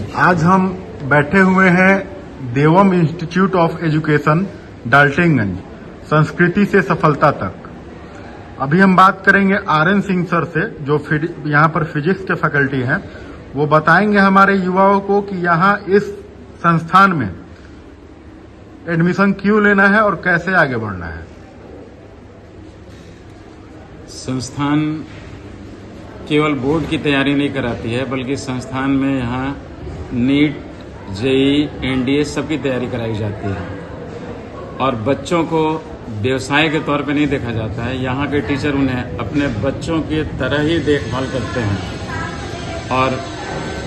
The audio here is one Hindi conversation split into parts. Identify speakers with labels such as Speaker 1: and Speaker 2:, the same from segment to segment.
Speaker 1: आज हम बैठे हुए हैं देवम इंस्टीट्यूट ऑफ एजुकेशन डाल्टनगंज, संस्कृति से सफलता तक। अभी हम बात करेंगे आर.एन. सिंह सर से, जो यहाँ पर फिजिक्स के फैकल्टी हैं। वो बताएंगे हमारे युवाओं को कि यहाँ इस संस्थान में एडमिशन क्यों लेना है और कैसे आगे बढ़ना है।
Speaker 2: संस्थान केवल बोर्ड की तैयारी नहीं कराती है, बल्कि संस्थान में यहाँ नीट, जेई, एनडीए सबकी तैयारी कराई जाती है। और बच्चों को व्यवसाय के तौर पे नहीं देखा जाता है। यहाँ के टीचर उन्हें अपने बच्चों की तरह ही देखभाल करते हैं। और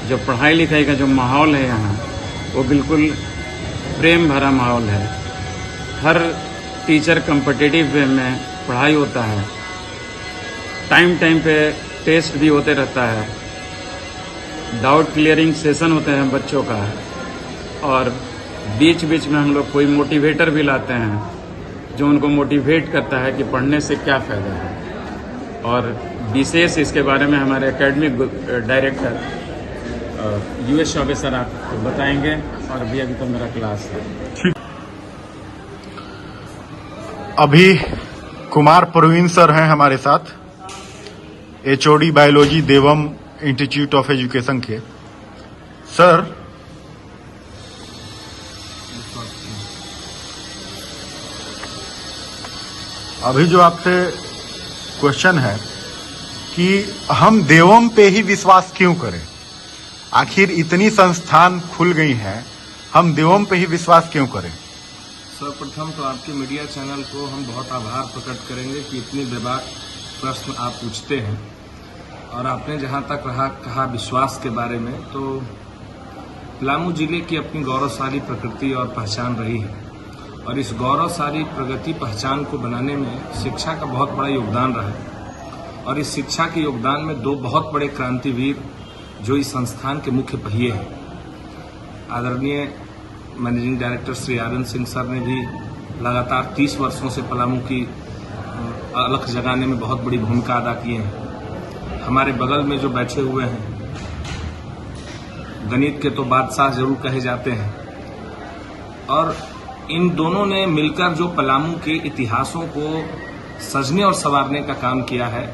Speaker 2: जो पढ़ाई लिखाई का जो माहौल है यहाँ, वो बिल्कुल प्रेम भरा माहौल है। हर टीचर कॉम्पिटिटिव वे में पढ़ाई होता है। टाइम पे टेस्ट भी होते रहता है। डाउट क्लियरिंग सेशन होते हैं बच्चों का। और बीच बीच में हम लोग कोई मोटिवेटर भी लाते हैं, जो उनको मोटिवेट करता है कि पढ़ने से क्या फ़ायदा है। और विशेष इसके बारे में हमारे academic director US Choubey sir आपको बताएंगे। और अभी तो मेरा क्लास है।
Speaker 1: ठीक। अभी कुमार प्रवीण सर हैं हमारे साथ, HOD biology Devam institute of education के। सर, अभी जो आपसे क्वेश्चन है कि हम देवम पे ही विश्वास क्यों करें, आखिर इतनी संस्थान खुल गई हैं, हम देवम पे ही विश्वास क्यों करें।
Speaker 3: सर्वप्रथम तो आपके मीडिया चैनल को हम बहुत आभार प्रकट करेंगे कि इतनी बेबाक प्रश्न आप पूछते हैं। और आपने जहां तक कहा विश्वास के बारे में, तो पलामू जिले की अपनी गौरवशाली प्रकृति और पहचान रही है। और इस गौरवशाली प्रगति पहचान को बनाने में शिक्षा का बहुत बड़ा योगदान रहा है। और इस शिक्षा के योगदान में दो बहुत बड़े क्रांतिवीर जो इस संस्थान के मुख्य पहिए हैं, आदरणीय managing director Shri RN. Singh sir ने भी लगातार 30 वर्षों से पलामू की अलख जगाने में बहुत बड़ी भूमिका अदा की है। हमारे बगल में जो बैठे हुए हैं, गणित के तो बादशाह जरूर कहे जाते हैं। और इन दोनों ने मिलकर जो पलामू के इतिहासों को सजने और संवारने का काम किया है।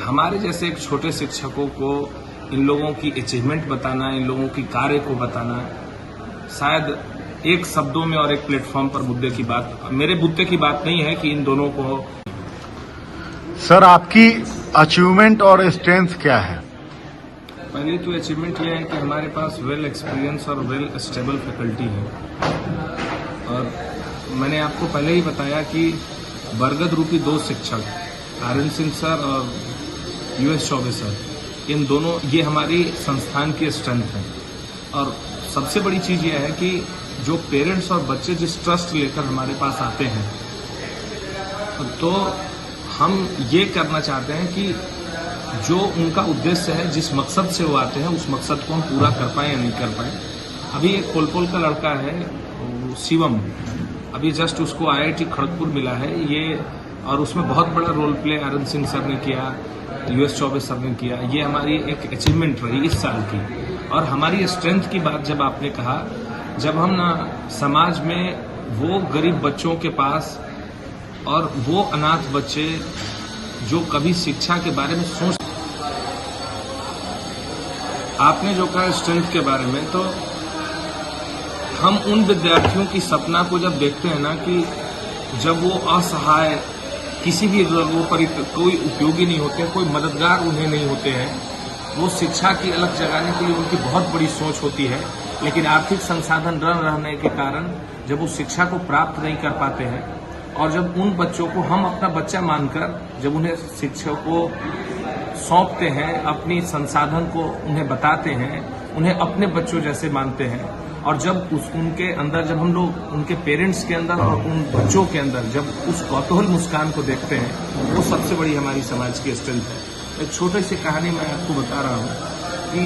Speaker 3: हमारे जैसे एक छोटे शिक्षकों को इन लोगों की अचीवमेंट बताना, इन लोगों की कार्य को बताना, शायद एक शब्दों में और एक प्लेटफॉर्म पर मुद्दे की बात, मेरे मुद्दे की बात नहीं है कि इन दोनों को।
Speaker 1: सर, आपकी अचीवमेंट और स्ट्रेंथ क्या है।
Speaker 3: पहली तो अचीवमेंट यह है कि हमारे पास वेल एक्सपीरियंस और वेल स्टेबल फैकल्टी है। और मैंने आपको पहले ही बताया कि बरगद रूपी दो शिक्षक, आर.एन. सिंह सर और यूएस चौबे सर, इन दोनों, ये हमारी संस्थान की स्ट्रेंथ है। और सबसे बड़ी चीज़ यह है कि जो पेरेंट्स और बच्चे जिस ट्रस्ट लेकर हमारे पास आते हैं, तो हम ये करना चाहते हैं कि जो उनका उद्देश्य है, जिस मकसद से वो आते हैं, उस मकसद को हम पूरा कर पाए या नहीं कर पाए। अभी एक पोलपोल का लड़का है शिवम, अभी जस्ट उसको IIT खड़गपुर मिला है ये, और उसमें बहुत बड़ा role play R N. Singh sir ने किया, यूएस चौबे सर ने किया। ये हमारी एक अचीवमेंट रही इस साल की। और हमारी स्ट्रेंथ की बात जब आपने कहा, जब हम ना समाज में वो गरीब बच्चों के पास और वो अनाथ बच्चे जो कभी शिक्षा के बारे में सोच, आपने जो कहा स्ट्रेंथ के बारे में, तो हम उन विद्यार्थियों की सपना को जब देखते हैं ना, कि जब वो असहाय, किसी भी जरूरत पर कोई उपयोगी नहीं होते, कोई मददगार उन्हें नहीं होते हैं, वो शिक्षा की अलग जगाने के लिए उनकी बहुत बड़ी सोच होती है। लेकिन आर्थिक संसाधन न रहने के कारण जब वो शिक्षा को प्राप्त नहीं कर पाते हैं, और जब उन बच्चों को हम अपना बच्चा मानकर जब उन्हें शिक्षा को सौंपते हैं, अपनी संसाधन को उन्हें बताते हैं, उन्हें अपने बच्चों जैसे मानते हैं, और जब उनके अंदर, जब हम लोग उनके पेरेंट्स के अंदर और उन बच्चों के अंदर जब उस कौतूहल मुस्कान को देखते हैं, वो सबसे बड़ी हमारी समाज की स्ट्रेंथ है। एक छोटी सी कहानी मैं आपको बता रहा हूँ कि